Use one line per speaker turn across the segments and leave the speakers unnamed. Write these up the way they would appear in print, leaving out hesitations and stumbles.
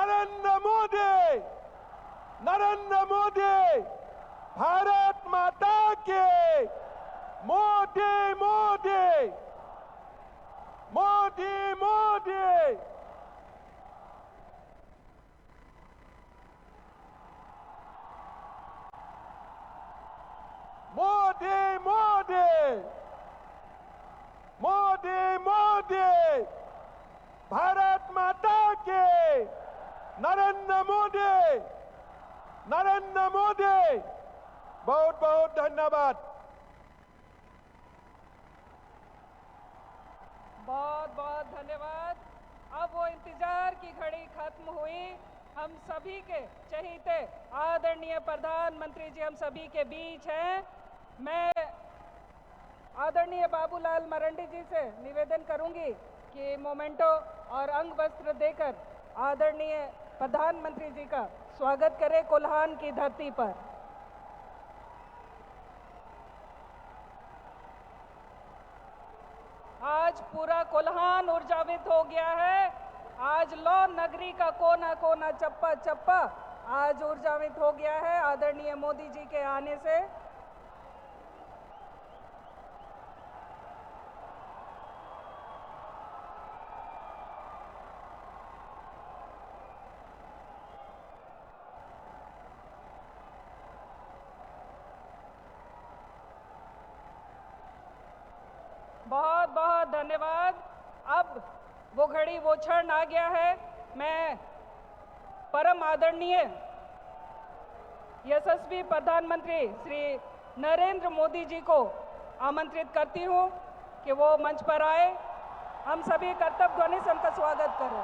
नरेंद्र मोदी, नरेंद्र मोदी, भारत माता के, मोदी मोदी, मोदी मोदी। मोदी मोदी, मोदी मोदी, भारत माता के, नरेंद्र मोदी, नरेंद्र मोदी। बहुत बहुत धन्यवाद।
बहुत बहुत धन्यवाद। अब वो इंतजार की घड़ी खत्म हुई। हम सभी के चहीते आदरणीय प्रधानमंत्री जी हम सभी के बीच हैं। मैं आदरणीय बाबूलाल मरांडी जी से निवेदन करूंगी कि मोमेंटो और अंग वस्त्र देकर आदरणीय प्रधानमंत्री जी का स्वागत करें कोल्हान की धरती पर। आज पूरा कोल्हान ऊर्जावित हो गया है। आज लौ नगरी का कोना कोना, चप्पा चप्पा आज ऊर्जावित हो गया है आदरणीय मोदी जी के आने से। बहुत बहुत धन्यवाद। अब वो घड़ी वो क्षण आ गया है। मैं परम आदरणीय यशस्वी प्रधानमंत्री श्री नरेंद्र मोदी जी को आमंत्रित करती हूं कि वो मंच पर आए। हम सभी कर्तव्य ध्वनि से उनका स्वागत करें।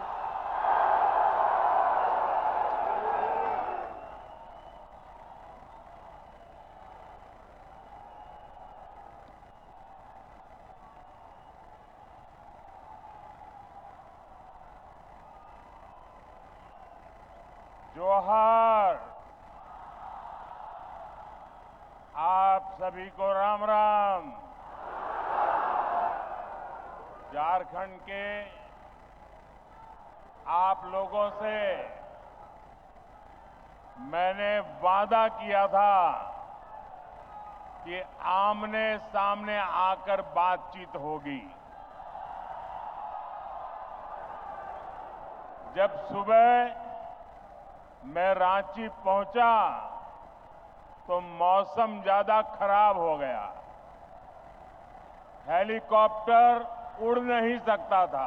जोहार। आप सभी को राम राम। झारखंड के आप लोगों से मैंने वादा किया था कि आमने सामने आकर बातचीत होगी। जब सुबह मैं रांची पहुंचा तो मौसम ज्यादा खराब हो गया। हेलीकॉप्टर उड़ नहीं सकता था।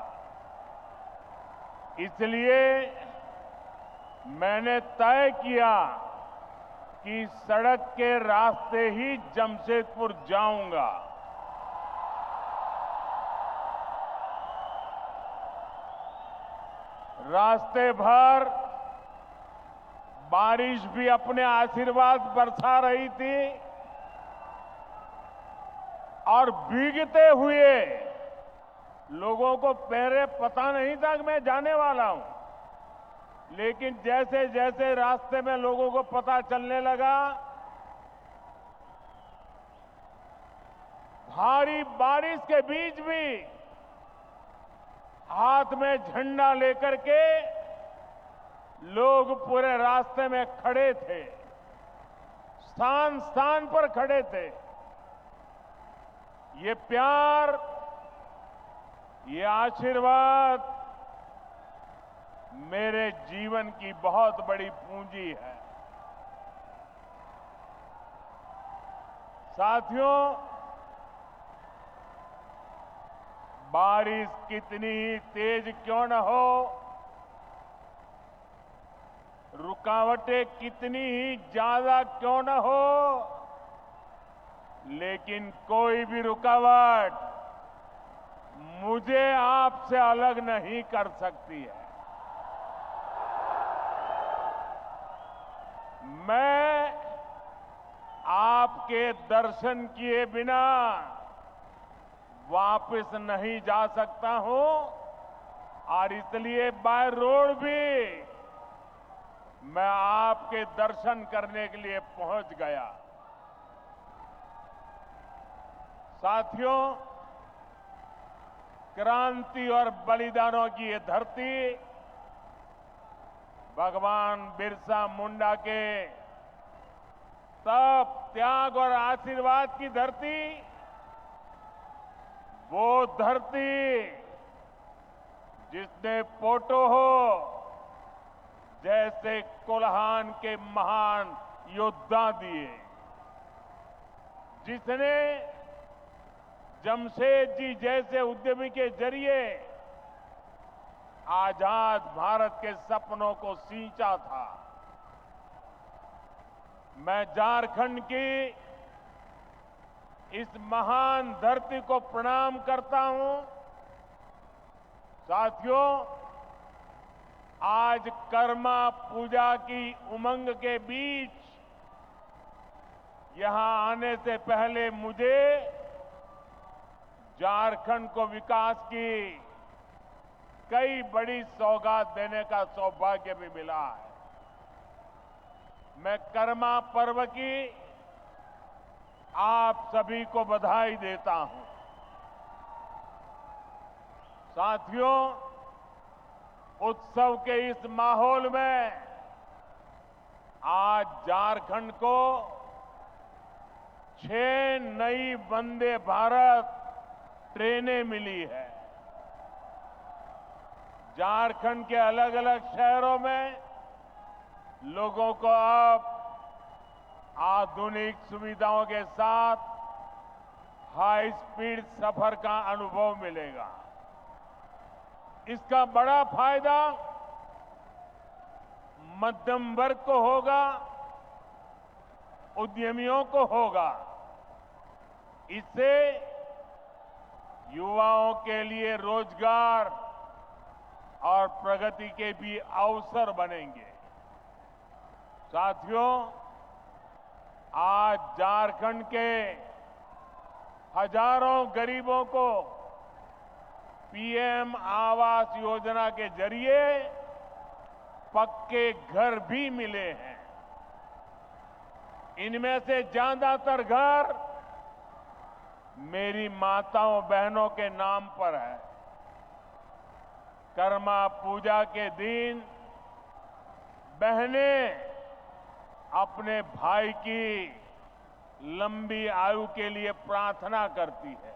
इसलिए मैंने तय किया कि सड़क के रास्ते ही जमशेदपुर जाऊंगा। रास्ते भर बारिश भी अपने आशीर्वाद बरसा रही थी और भीगते हुए लोगों को पहले पता नहीं था कि मैं जाने वाला हूं। लेकिन जैसे जैसे रास्ते में लोगों को पता चलने लगा, भारी बारिश के बीच भी हाथ में झंडा लेकर के लोग पूरे रास्ते में खड़े थे, स्थान स्थान पर खड़े थे। ये प्यार, ये आशीर्वाद मेरे जीवन की बहुत बड़ी पूंजी है। साथियों, बारिश कितनी ही तेज क्यों न हो, रुकावटें कितनी ही ज्यादा क्यों न हो, लेकिन कोई भी रुकावट मुझे आपसे अलग नहीं कर सकती है। मैं आपके दर्शन किए बिना वापस नहीं जा सकता हूं और इसलिए बाय रोड भी मैं आपके दर्शन करने के लिए पहुंच गया। साथियों, क्रांति और बलिदानों की ये धरती भगवान बिरसा मुंडा के तप, त्याग और आशीर्वाद की धरती, वो धरती जिसने पोटोहो जैसे कोल्हान के महान योद्धा दिए, जिसने जमशेदजी जैसे उद्यमी के जरिए आजाद भारत के सपनों को सींचा था। मैं झारखंड की इस महान धरती को प्रणाम करता हूं। साथियों, आज कर्मा पूजा की उमंग के बीच यहां आने से पहले मुझे झारखंड को विकास की कई बड़ी सौगात देने का सौभाग्य भी मिला है। मैं कर्मा पर्व की आप सभी को बधाई देता हूं। साथियों, उत्सव के इस माहौल में आज झारखंड को 6 नई वंदे भारत ट्रेनें मिली है। झारखंड के अलग अलग शहरों में लोगों को अब आधुनिक सुविधाओं के साथ हाई स्पीड सफर का अनुभव मिलेगा। इसका बड़ा फायदा मध्यम वर्ग को होगा, उद्यमियों को होगा। इससे युवाओं के लिए रोजगार और प्रगति के भी अवसर बनेंगे। साथियों, आज झारखंड के हजारों गरीबों को पीएम आवास योजना के जरिए पक्के घर भी मिले हैं। इनमें से ज्यादातर घर मेरी माताओं बहनों के नाम पर है। कर्मा पूजा के दिन बहनें अपने भाई की लंबी आयु के लिए प्रार्थना करती है।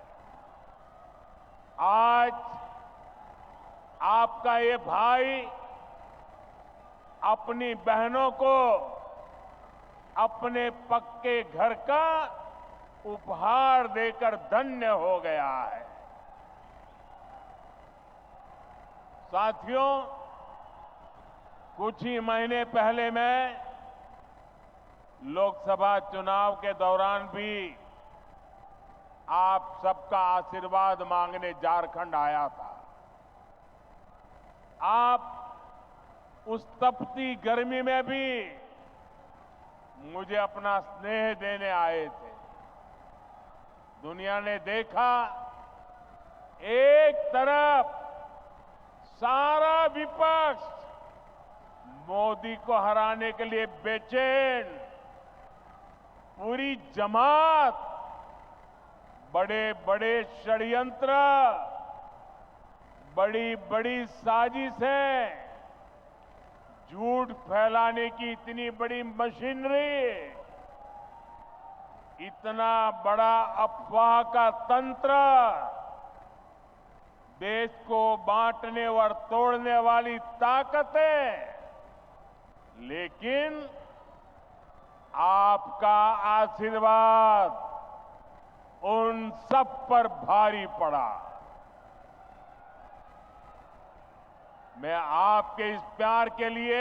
आज आपका ये भाई अपनी बहनों को अपने पक्के घर का उपहार देकर धन्य हो गया है। साथियों, कुछ ही महीने पहले मैं लोकसभा चुनाव के दौरान भी आप सबका आशीर्वाद मांगने झारखंड आया था। आप उस तपती गर्मी में भी मुझे अपना स्नेह देने आए थे। दुनिया ने देखा, एक तरफ सारा विपक्ष मोदी को हराने के लिए बेचैन, पूरी जमात बड़े बड़े षड्यंत्र, बड़ी बड़ी साजिशें, झूठ फैलाने की इतनी बड़ी मशीनरी, इतना बड़ा अफवाह का तंत्र, देश को बांटने और तोड़ने वाली ताकतें, लेकिन आपका आशीर्वाद उन सब पर भारी पड़ा। मैं आपके इस प्यार के लिए,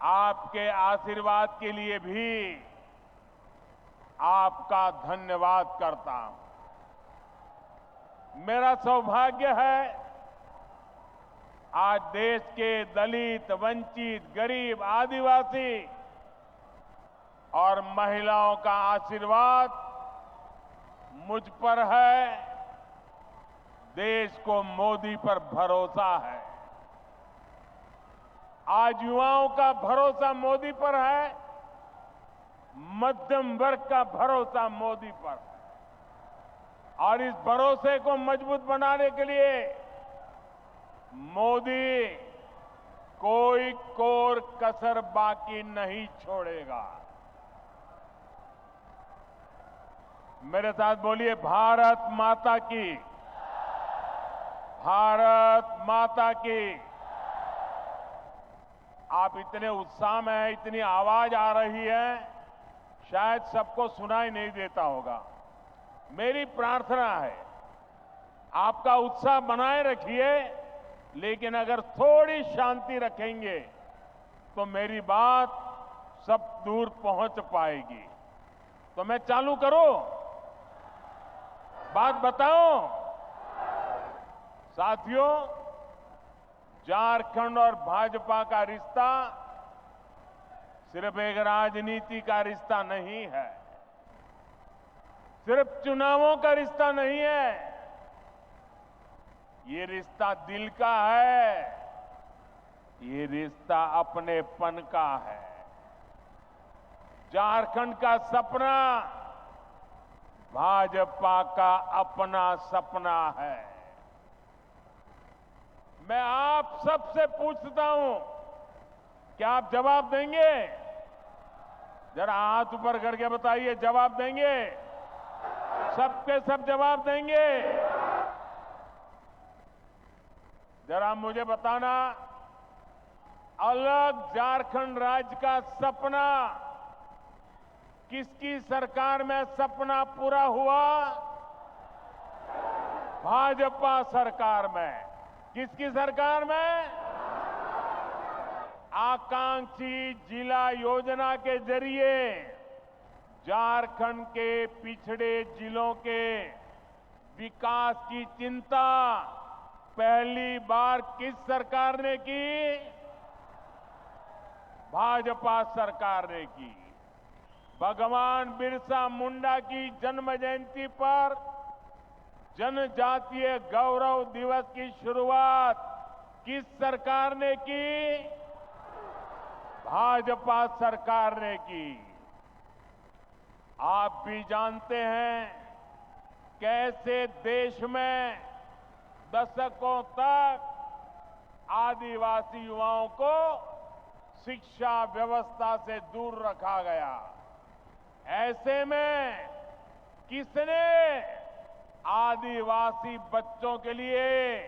आपके आशीर्वाद के लिए भी आपका धन्यवाद करता हूं। मेरा सौभाग्य है आज देश के दलित, वंचित, गरीब, आदिवासी और महिलाओं का आशीर्वाद मुझ पर है। देश को मोदी पर भरोसा है। आज युवाओं का भरोसा मोदी पर है, मध्यम वर्ग का भरोसा मोदी पर है। और इस भरोसे को मजबूत बनाने के लिए मोदी कोई कोर कसर बाकी नहीं छोड़ेगा। मेरे साथ बोलिए, भारत माता की, भारत माता की। आप इतने उत्साह में हैं, इतनी आवाज आ रही है, शायद सबको सुनाई नहीं देता होगा। मेरी प्रार्थना है, आपका उत्साह बनाए रखिए, लेकिन अगर थोड़ी शांति रखेंगे तो मेरी बात सब दूर पहुंच पाएगी। तो मैं चालू करूं, बात बताऊं? साथियों, झारखंड और भाजपा का रिश्ता सिर्फ एक राजनीति का रिश्ता नहीं है, सिर्फ चुनावों का रिश्ता नहीं है। ये रिश्ता दिल का है, ये रिश्ता अपनेपन का है। झारखंड का सपना भाजपा का अपना सपना है। मैं आप सबसे पूछता हूं, क्या आप जवाब देंगे? जरा हाथ ऊपर करके बताइए, जवाब देंगे? सबके सब जवाब देंगे? जरा मुझे बताना, अलग झारखंड राज्य का सपना किसकी सरकार में सपना पूरा हुआ? भाजपा सरकार में। किसकी सरकार में? आकांक्षी जिला योजना के जरिए झारखंड के पिछड़े जिलों के विकास की चिंता पहली बार किस सरकार ने की? भाजपा सरकार ने की। भगवान बिरसा मुंडा की जन्म जयंती पर जनजातीय गौरव दिवस की शुरुआत किस सरकार ने की? भाजपा सरकार ने की। आप भी जानते हैं कैसे देश में दशकों तक आदिवासी युवाओं को शिक्षा व्यवस्था से दूर रखा गया। ऐसे में किसने आदिवासी बच्चों के लिए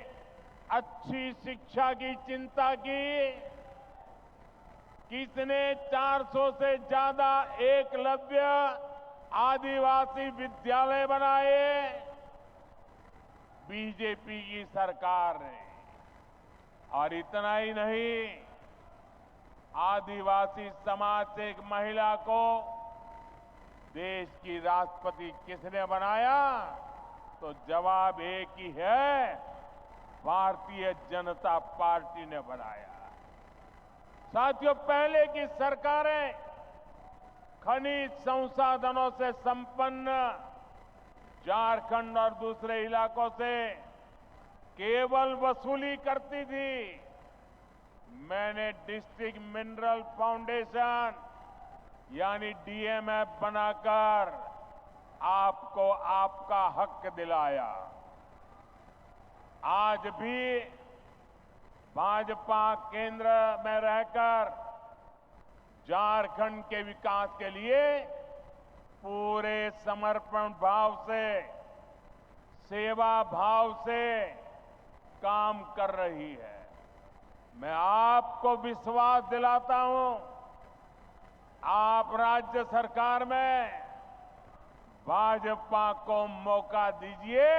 अच्छी शिक्षा की चिंता की? किसने 400 से ज्यादा एकलव्य आदिवासी विद्यालय बनाए? बीजेपी की सरकार ने। और इतना ही नहीं, आदिवासी समाज से एक महिला को देश की राष्ट्रपति किसने बनाया? तो जवाब एक ही है, भारतीय जनता पार्टी ने बनाया। साथियों, पहले की सरकारें खनिज संसाधनों से संपन्न झारखंड और दूसरे इलाकों से केवल वसूली करती थी। मैंने डिस्ट्रिक्ट मिनरल फाउंडेशन यानी डीएमएफ बनाकर आपको आपका हक दिलाया। आज भी भाजपा केंद्र में रहकर झारखंड के विकास के लिए पूरे समर्पण भाव से, सेवा भाव से काम कर रही है। मैं आपको विश्वास दिलाता हूं, आप राज्य सरकार में भाजपा को मौका दीजिए।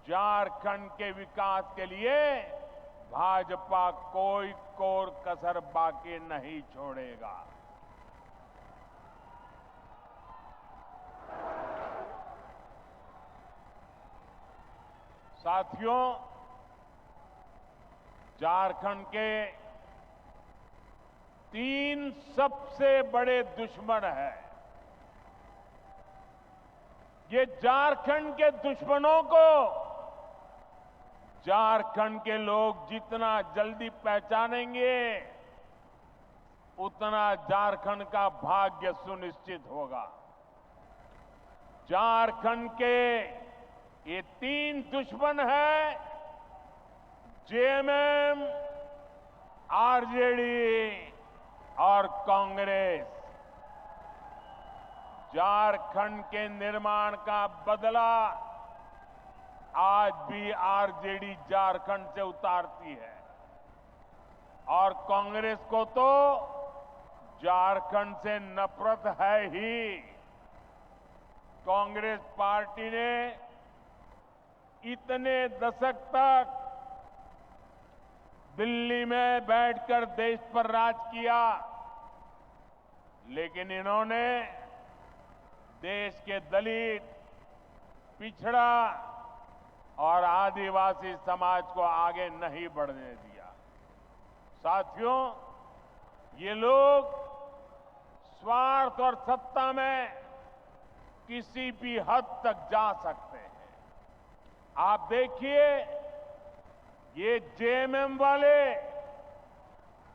झारखंड के विकास के लिए भाजपा कोई कोर कसर बाकी नहीं छोड़ेगा। साथियों, झारखंड के 3 सबसे बड़े दुश्मन हैं। ये झारखंड के दुश्मनों को झारखंड के लोग जितना जल्दी पहचानेंगे, उतना झारखंड का भाग्य सुनिश्चित होगा। झारखंड के ये 3 दुश्मन हैं, जेएमएम, आरजेडी और कांग्रेस झारखंड के निर्माण का बदला आज भी आरजेडी झारखंड से उतारती है और कांग्रेस को तो झारखंड से नफरत है ही। कांग्रेस पार्टी ने इतने दशक तक दिल्ली में बैठकर देश पर राज किया, लेकिन इन्होंने देश के दलित, पिछड़ा और आदिवासी समाज को आगे नहीं बढ़ने दिया। साथियों, ये लोग स्वार्थ और सत्ता में किसी भी हद तक जा सकते हैं। आप देखिए, ये जेएमएम वाले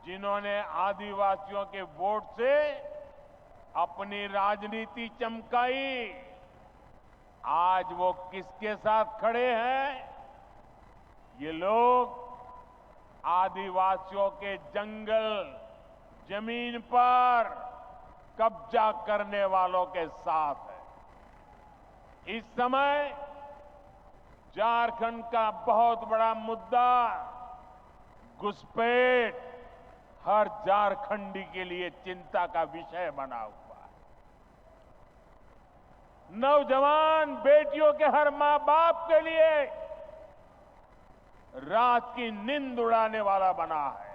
जिन्होंने आदिवासियों के वोट से अपनी राजनीति चमकाई, आज वो किसके साथ खड़े हैं? ये लोग आदिवासियों के जंगल, जमीन पर कब्जा करने वालों के साथ है। इस समय झारखंड का बहुत बड़ा मुद्दा घुसपैठ हर झारखंडी के लिए चिंता का विषय बना हुआ है। नौजवान बेटियों के हर मां बाप के लिए रात की नींद उड़ाने वाला बना है।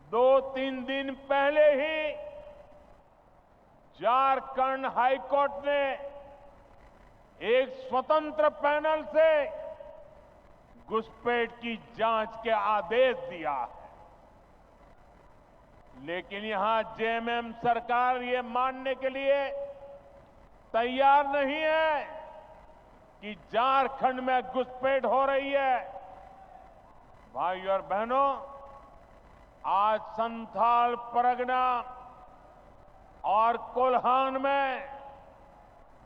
2-3 दिन पहले ही झारखंड हाईकोर्ट ने एक स्वतंत्र पैनल से घुसपैठ की जांच के आदेश दिया है, लेकिन यहां जेएमएम सरकार ये मानने के लिए तैयार नहीं है कि झारखंड में घुसपैठ हो रही है। भाइयों और बहनों, आज संथाल परगना और कोल्हान में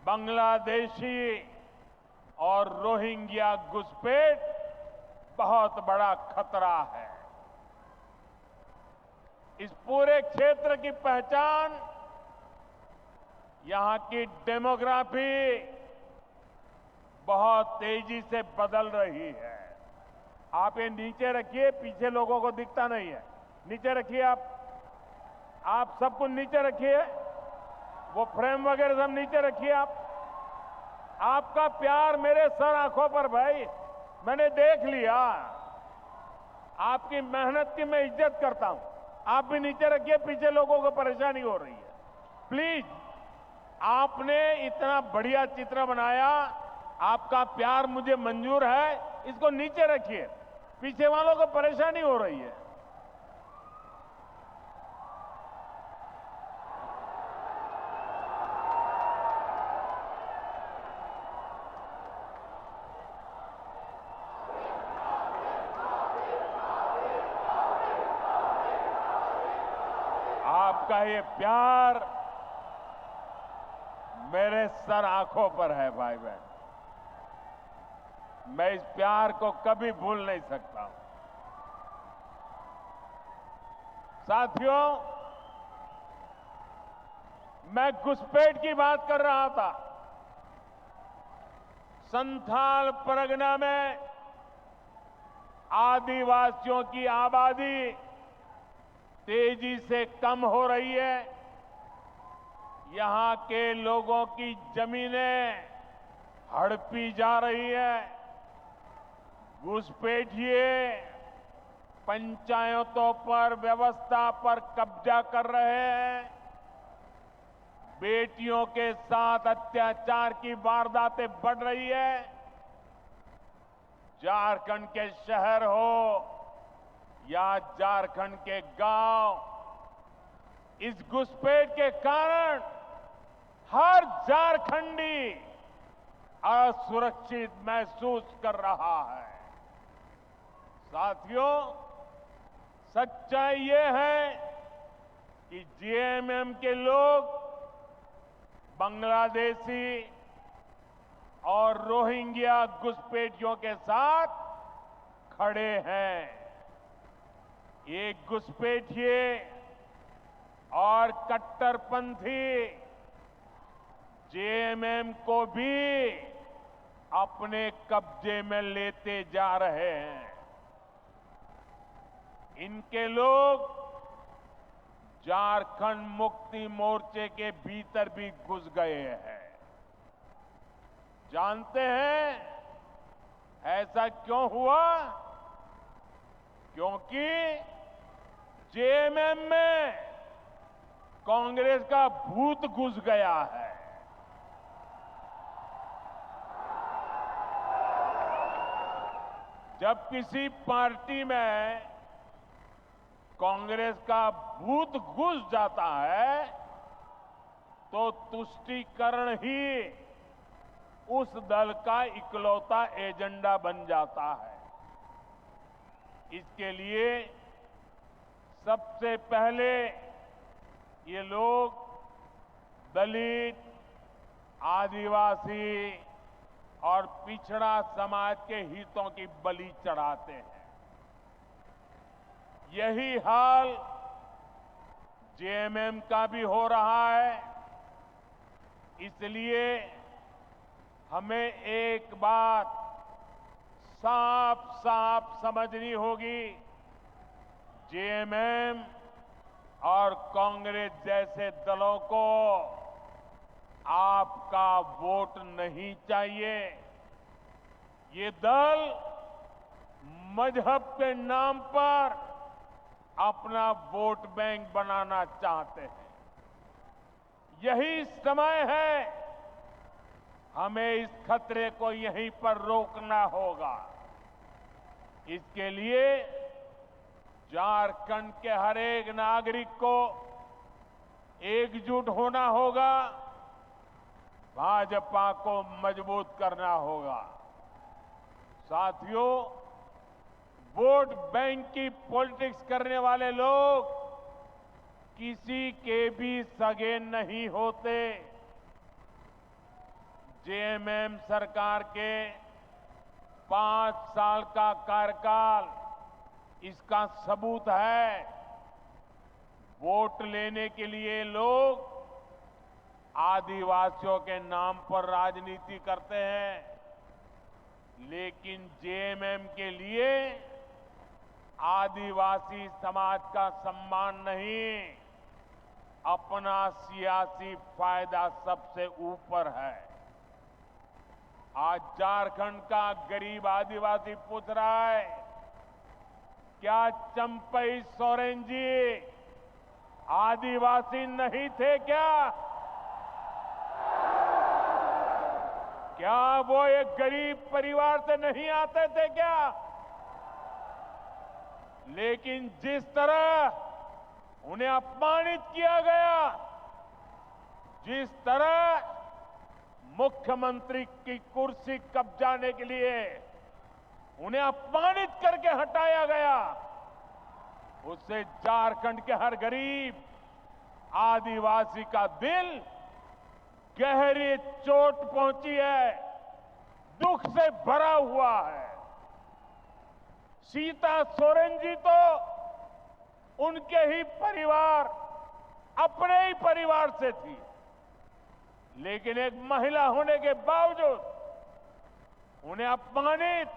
बांग्लादेशी और रोहिंग्या घुसपैठ बहुत बड़ा खतरा है। इस पूरे क्षेत्र की पहचान, यहां की डेमोग्राफी बहुत तेजी से बदल रही है। आप ये नीचे रखिए, पीछे लोगों को दिखता नहीं है। नीचे रखिए, आप सब कुछ नीचे रखिए, वो फ्रेम वगैरह सब नीचे रखिए। आपका प्यार मेरे सर आंखों पर भाई, मैंने देख लिया। आपकी मेहनत की मैं इज्जत करता हूं। आप भी नीचे रखिए, पीछे लोगों को परेशानी हो रही है। प्लीज, आपने इतना बढ़िया चित्र बनाया, आपका प्यार मुझे मंजूर है, इसको नीचे रखिए, पीछे वालों को परेशानी हो रही है। आपका ये प्यार मेरे सर आंखों पर है भाई बहन। मैं इस प्यार को कभी भूल नहीं सकता हूं। साथियों, मैं घुसपैठ की बात कर रहा था। संथाल परगना में आदिवासियों की आबादी तेजी से कम हो रही है। यहां के लोगों की जमीनें हड़पी जा रही है। घुसपैठिए पंचायतों पर, व्यवस्था पर कब्जा कर रहे हैं। बेटियों के साथ अत्याचार की वारदातें बढ़ रही है। झारखंड के शहर हो या झारखंड के गांव, इस घुसपैठ के कारण हर झारखंडी असुरक्षित महसूस कर रहा है। साथियों, सच्चाई ये है कि जेएमएम के लोग बांग्लादेशी और रोहिंग्या घुसपैठियों के साथ खड़े हैं। ये घुसपैठिए और कट्टरपंथी जेएमएम को भी अपने कब्जे में लेते जा रहे हैं। इनके लोग झारखंड मुक्ति मोर्चे के भीतर भी घुस गए हैं। जानते हैं ऐसा क्यों हुआ? क्योंकि जेएमएम में कांग्रेस का भूत घुस गया है। जब किसी पार्टी में कांग्रेस का भूत घुस जाता है तो तुष्टीकरण ही उस दल का इकलौता एजेंडा बन जाता है। इसके लिए सबसे पहले ये लोग दलित, आदिवासी और पिछड़ा समाज के हितों की बलि चढ़ाते हैं। यही हाल जेएमएम का भी हो रहा है। इसलिए हमें एक बात साफ साफ समझनी होगी, जेएमएम और कांग्रेस जैसे दलों को आपका वोट नहीं चाहिए। ये दल मजहब के नाम पर अपना वोट बैंक बनाना चाहते हैं। यही समय है हमें इस खतरे को यहीं पर रोकना होगा। इसके लिए झारखंड के हर एक नागरिक को एकजुट होना होगा, भाजपा को मजबूत करना होगा। साथियों, वोट बैंक की पॉलिटिक्स करने वाले लोग किसी के भी सगे नहीं होते। जेएमएम सरकार के 5 साल का कार्यकाल इसका सबूत है। वोट लेने के लिए लोग आदिवासियों के नाम पर राजनीति करते हैं, लेकिन जेएमएम के लिए आदिवासी समाज का सम्मान नहीं, अपना सियासी फायदा सबसे ऊपर है। आज झारखंड का गरीब आदिवासी पूछ रहा है, क्या चंपई सोरेन जी आदिवासी नहीं थे क्या? क्या वो एक गरीब परिवार से नहीं आते थे क्या? लेकिन जिस तरह उन्हें अपमानित किया गया, जिस तरह मुख्यमंत्री की कुर्सी कब्जाने के लिए उन्हें अपमानित करके हटाया गया, उससे झारखंड के हर गरीब आदिवासी का दिल गहरी चोट पहुंची है, दुख से भरा हुआ है। सीता सोरेन जी तो उनके ही परिवार, अपने ही परिवार से थी, लेकिन एक महिला होने के बावजूद उन्हें अपमानित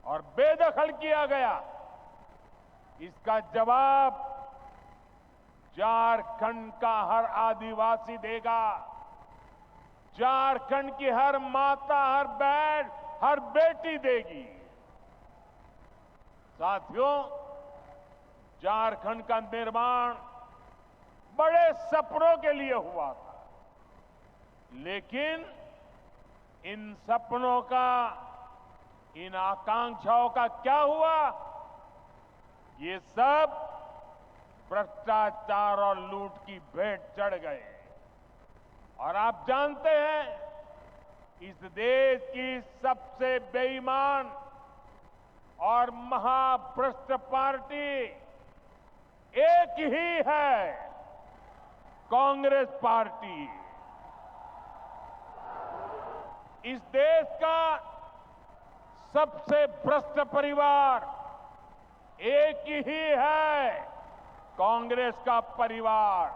और बेदखल किया गया। इसका जवाब झारखंड का हर आदिवासी देगा। झारखंड की हर माता, हर बहन, हर बेटी देगी। साथियों, झारखंड का निर्माण बड़े सपनों के लिए हुआ था, लेकिन इन सपनों का, इन आकांक्षाओं का क्या हुआ? ये सब भ्रष्टाचार और लूट की भेंट चढ़ गए। और आप जानते हैं, इस देश की सबसे बेईमान और महाभ्रष्ट पार्टी एक ही है, कांग्रेस पार्टी। इस देश का सबसे भ्रष्ट परिवार एक ही है, कांग्रेस का परिवार।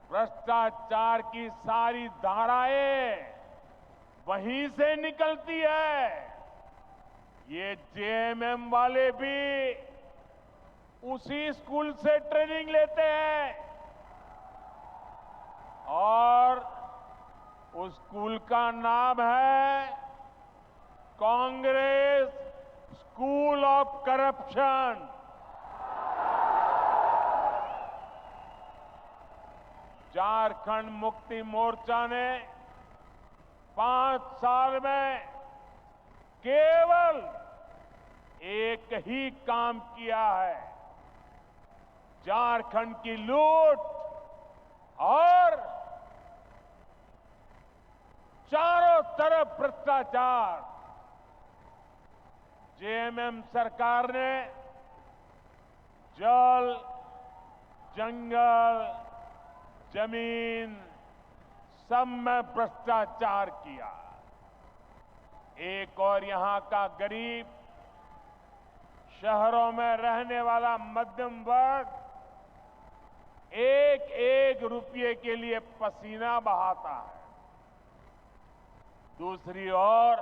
भ्रष्टाचार की सारी धाराएं वहीं से निकलती है। ये जेएमएम वाले भी उसी स्कूल से ट्रेनिंग लेते हैं और उस स्कूल का नाम है Congress school of corruption. Jharkhand Mukti Morcha ने 5 साल में केवल एक ही काम किया है, झारखंड की लूट और चारों तरफ भ्रष्टाचार। जेएमएम सरकार ने जल, जंगल, जमीन सब में भ्रष्टाचार किया। एक और यहां का गरीब, शहरों में रहने वाला मध्यम वर्ग एक एक रुपये के लिए पसीना बहाता है। दूसरी ओर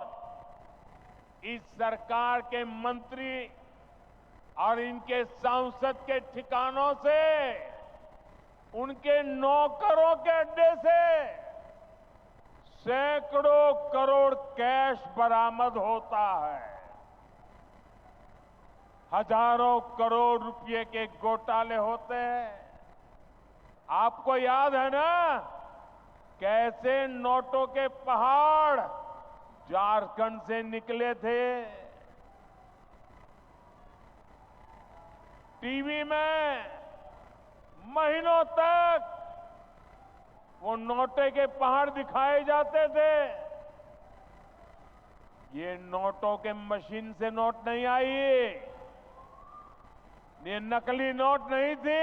इस सरकार के मंत्री और इनके सांसद के ठिकानों से, उनके नौकरों के अड्डे से सैकड़ों करोड़ कैश बरामद होता है। हजारों करोड़ रुपए के घोटाले होते हैं। आपको याद है ना कैसे नोटों के पहाड़ झारखंड से निकले थे। टीवी में महीनों तक वो नोटे के पहाड़ दिखाए जाते थे। ये नोटों के मशीन से नोट नहीं आई, ये नकली नोट नहीं थी,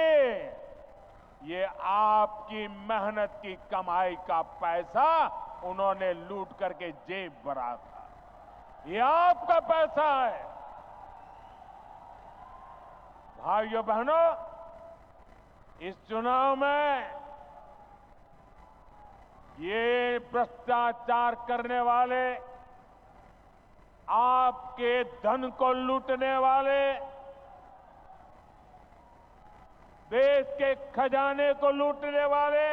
ये आपकी मेहनत की कमाई का पैसा उन्होंने लूट करके जेब भरा था। ये आपका पैसा है। भाइयों बहनों, इस चुनाव में ये भ्रष्टाचार करने वाले, आपके धन को लूटने वाले, देश के खजाने को लूटने वाले,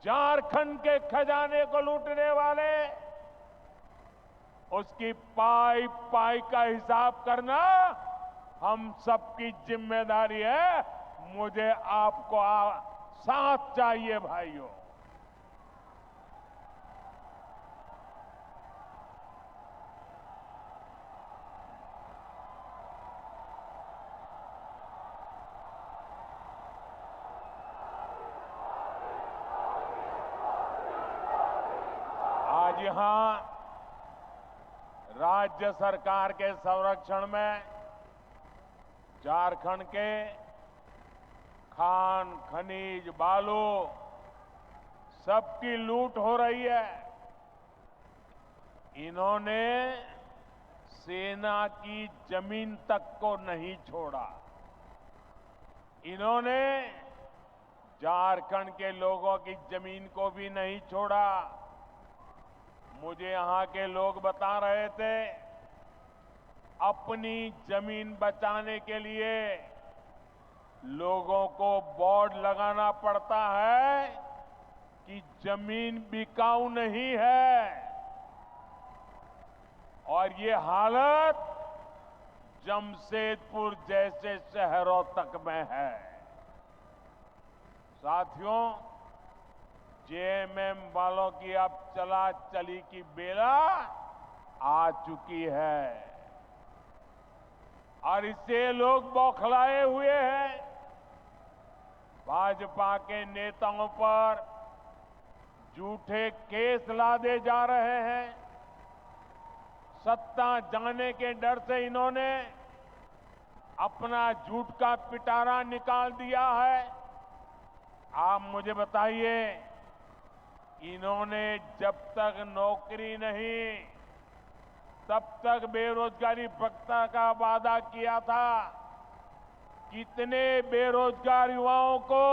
झारखंड के खजाने को लूटने वाले, उसकी पाई पाई का हिसाब करना हम सबकी जिम्मेदारी है। मुझे आपको साथ चाहिए भाइयों। आज यहां राज्य सरकार के संरक्षण में झारखंड के खान, खनिज, बालू सबकी लूट हो रही है। इन्होंने सेना की जमीन तक को नहीं छोड़ा। इन्होंने झारखंड के लोगों की जमीन को भी नहीं छोड़ा। मुझे यहां के लोग बता रहे थे, अपनी जमीन बचाने के लिए लोगों को बोर्ड लगाना पड़ता है कि जमीन बिकाऊ नहीं है। और ये हालत जमशेदपुर जैसे शहरों तक में है। साथियों, जेएमएम वालों की अब चला चली की बेला आ चुकी है और इससे लोग बौखलाए हुए हैं। भाजपा के नेताओं पर झूठे केस लादे जा रहे हैं। सत्ता जाने के डर से इन्होंने अपना झूठ का पिटारा निकाल दिया है। आप मुझे बताइए, इन्होंने जब तक नौकरी नहीं, तब तक बेरोजगारी भत्ता का वादा किया था। कितने बेरोजगार युवाओं को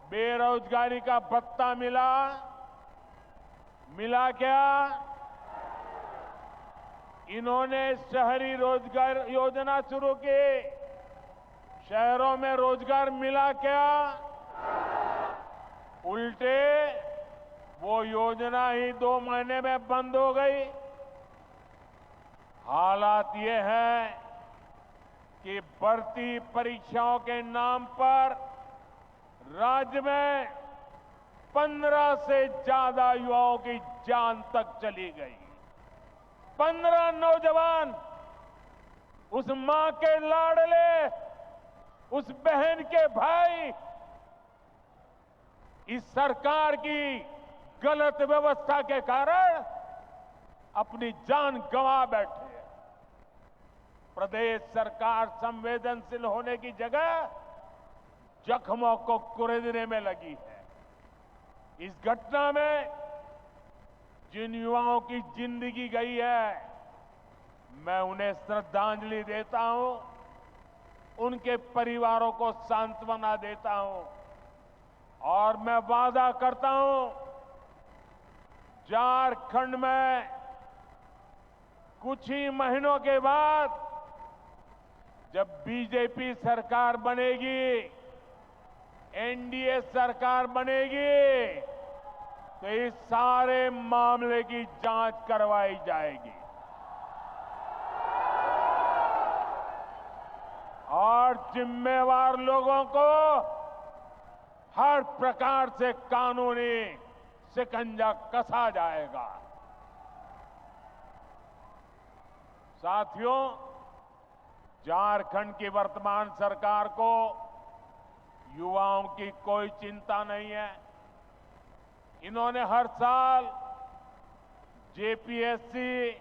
बेरोजगारी का भत्ता मिला? मिला क्या? इन्होंने शहरी रोजगार योजना शुरू की। शहरों में रोजगार मिला क्या? उल्टे वो योजना ही 2 महीने में बंद हो गई। हालात ये है कि भर्ती परीक्षाओं के नाम पर राज्य में 15 से ज्यादा युवाओं की जान तक चली गई। 15 नौजवान, उस मां के लाडले, उस बहन के भाई, इस सरकार की गलत व्यवस्था के कारण अपनी जान गंवा बैठे। प्रदेश सरकार संवेदनशील होने की जगह जख्मों को कुरेदने में लगी है। इस घटना में जिन युवाओं की जिंदगी गई है, मैं उन्हें श्रद्धांजलि देता हूं, उनके परिवारों को सांत्वना देता हूं और मैं वादा करता हूं, झारखंड में कुछ ही महीनों के बाद जब बीजेपी सरकार बनेगी, एनडीए सरकार बनेगी, तो इस सारे मामले की जांच करवाई जाएगी और जिम्मेवार लोगों को हर प्रकार से कानूनी शिकंजा कसा जाएगा। साथियों, झारखंड की वर्तमान सरकार को युवाओं की कोई चिंता नहीं है। इन्होंने हर साल जेपीएससी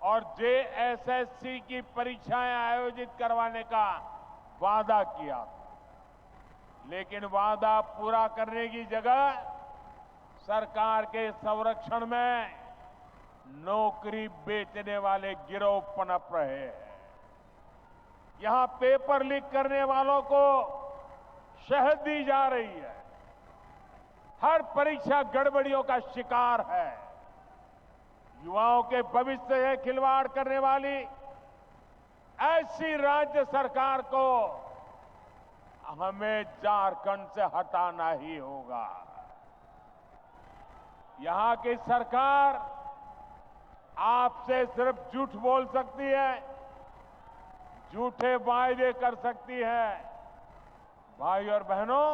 और जेएसएससी की परीक्षाएं आयोजित करवाने का वादा किया था, लेकिन वादा पूरा करने की जगह सरकार के संरक्षण में नौकरी बेचने वाले गिरोह पनप रहे हैं। यहां पेपर लीक करने वालों को शहद दी जा रही है। हर परीक्षा गड़बड़ियों का शिकार है। युवाओं के भविष्य से खिलवाड़ करने वाली ऐसी राज्य सरकार को हमें झारखंड से हटाना ही होगा। यहां की सरकार आपसे सिर्फ झूठ बोल सकती है, झूठे वायदे कर सकती है। भाई और बहनों,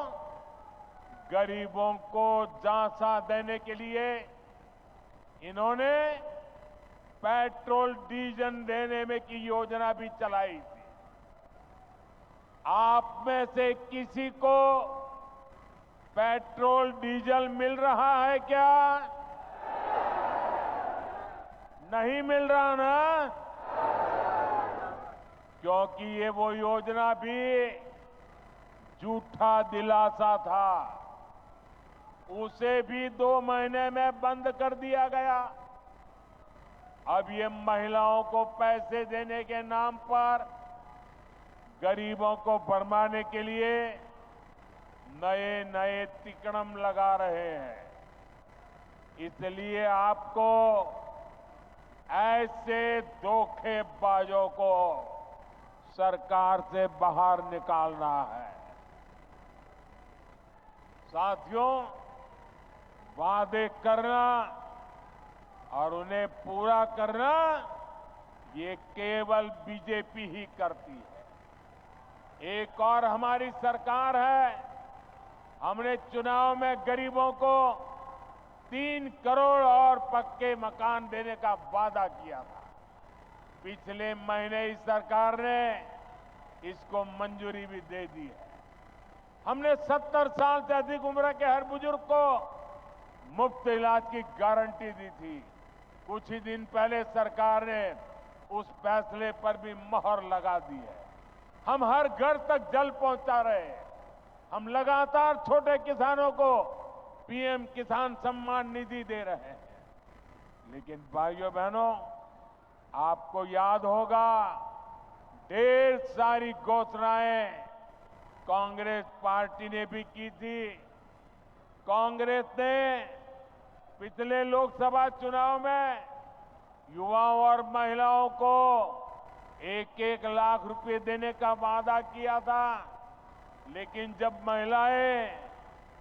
गरीबों को झांसा देने के लिए इन्होंने पेट्रोल डीजल देने में की योजना भी चलाई थी। आप में से किसी को पेट्रोल डीजल मिल रहा है क्या? नहीं मिल रहा ना? क्योंकि ये वो योजना भी झूठा दिलासा था। उसे भी 2 महीने में बंद कर दिया गया। अब ये महिलाओं को पैसे देने के नाम पर गरीबों को भरमाने के लिए नए नए तिकड़म लगा रहे हैं। इसलिए आपको ऐसे धोखेबाजों को सरकार से बाहर निकालना है। साथियों, वादे करना और उन्हें पूरा करना ये केवल बीजेपी ही करती है। एक और हमारी सरकार है। हमने चुनाव में गरीबों को 3 करोड़ और पक्के मकान देने का वादा किया था। पिछले महीने इस सरकार ने इसको मंजूरी भी दे दी है। हमने 70 साल से अधिक उम्र के हर बुजुर्ग को मुफ्त इलाज की गारंटी दी थी। कुछ ही दिन पहले सरकार ने उस फैसले पर भी मोहर लगा दी है। हम हर घर तक जल पहुंचा रहे हैं। हम लगातार छोटे किसानों को पीएम किसान सम्मान निधि दे रहे हैं। लेकिन भाइयों बहनों, आपको याद होगा ढेर सारी घोषणाएं कांग्रेस पार्टी ने भी की थी। कांग्रेस ने पिछले लोकसभा चुनाव में युवाओं और महिलाओं को 1-1 लाख रुपए देने का वादा किया था, लेकिन जब महिलाएं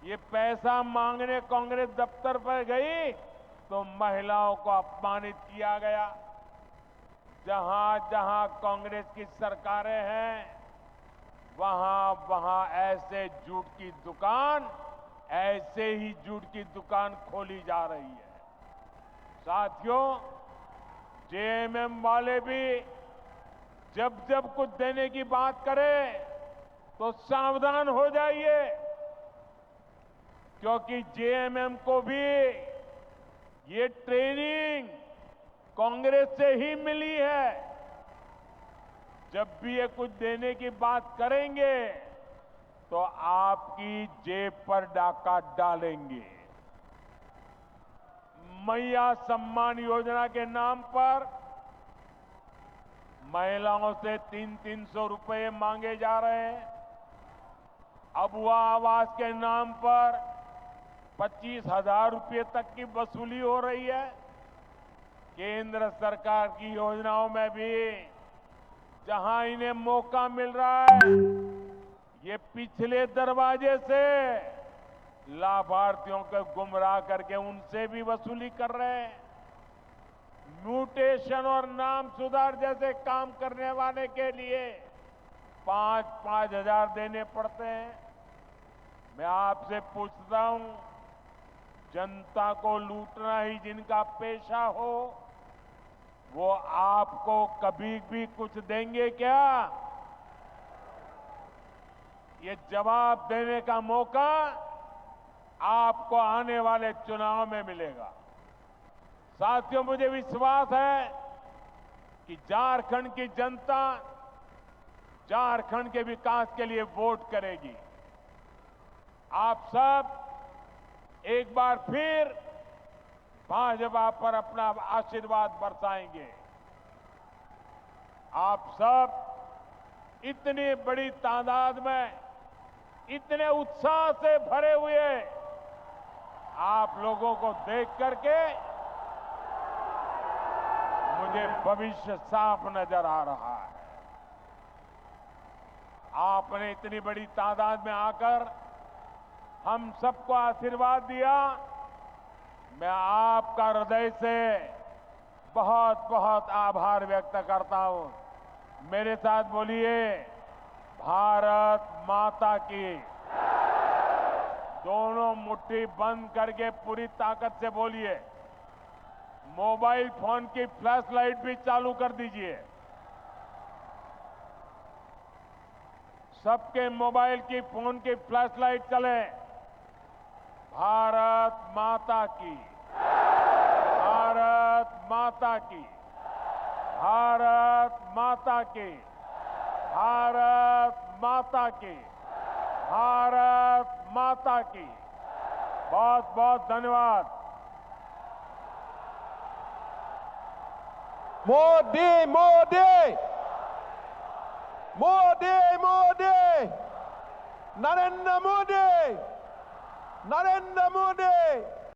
ये पैसा मांगने कांग्रेस दफ्तर पर गई तो महिलाओं को अपमानित किया गया। जहां जहां कांग्रेस की सरकारें हैं वहां वहां ऐसे झूठ की दुकान, ऐसे ही झूठ की दुकान खोली जा रही है। साथियों, जेएमएम वाले भी जब जब कुछ देने की बात करें तो सावधान हो जाइए, क्योंकि जेएमएम को भी ये ट्रेनिंग कांग्रेस से ही मिली है। जब भी ये कुछ देने की बात करेंगे तो आपकी जेब पर डाका डालेंगे। मैया सम्मान योजना के नाम पर महिलाओं से 300 रुपए मांगे जा रहे हैं। अबुआ आवास के नाम पर 25,000 रुपए तक की वसूली हो रही है। केंद्र सरकार की योजनाओं में भी जहां इन्हें मौका मिल रहा है, ये पिछले दरवाजे से लाभार्थियों को गुमराह करके उनसे भी वसूली कर रहे हैं। म्यूटेशन और नाम सुधार जैसे काम करने वाले के लिए 5-5 हजार देने पड़ते हैं। मैं आपसे पूछता हूं, जनता को लूटना ही जिनका पेशा हो, वो आपको कभी भी कुछ देंगे क्या? ये जवाब देने का मौका आपको आने वाले चुनाव में मिलेगा। साथियों, मुझे विश्वास है कि झारखंड की जनता झारखंड के विकास के लिए वोट करेगी। आप सब एक बार फिर भाजपा पर अपना आशीर्वाद बरसाएंगे। आप सब इतनी बड़ी तादाद में, इतने उत्साह से भरे हुए आप लोगों को देख करके मुझे भविष्य साफ नजर आ रहा है। आपने इतनी बड़ी तादाद में आकर हम सबको आशीर्वाद दिया। मैं आपका हृदय से बहुत बहुत आभार व्यक्त करता हूं। मेरे साथ बोलिए, भारत माता की। दोनों मुट्ठी बंद करके पूरी ताकत से बोलिए। मोबाइल फोन की फ्लैश लाइट भी चालू कर दीजिए। सबके मोबाइल की, फोन की फ्लैश लाइट चले। भारत माता की, भारत माता की, भारत माता की, भारत माता की, भारत माता की। बहुत बहुत धन्यवाद।
मोदी मोदी मोदी मोदी, नरेंद्र मोदी, नरेंद्र मोदी।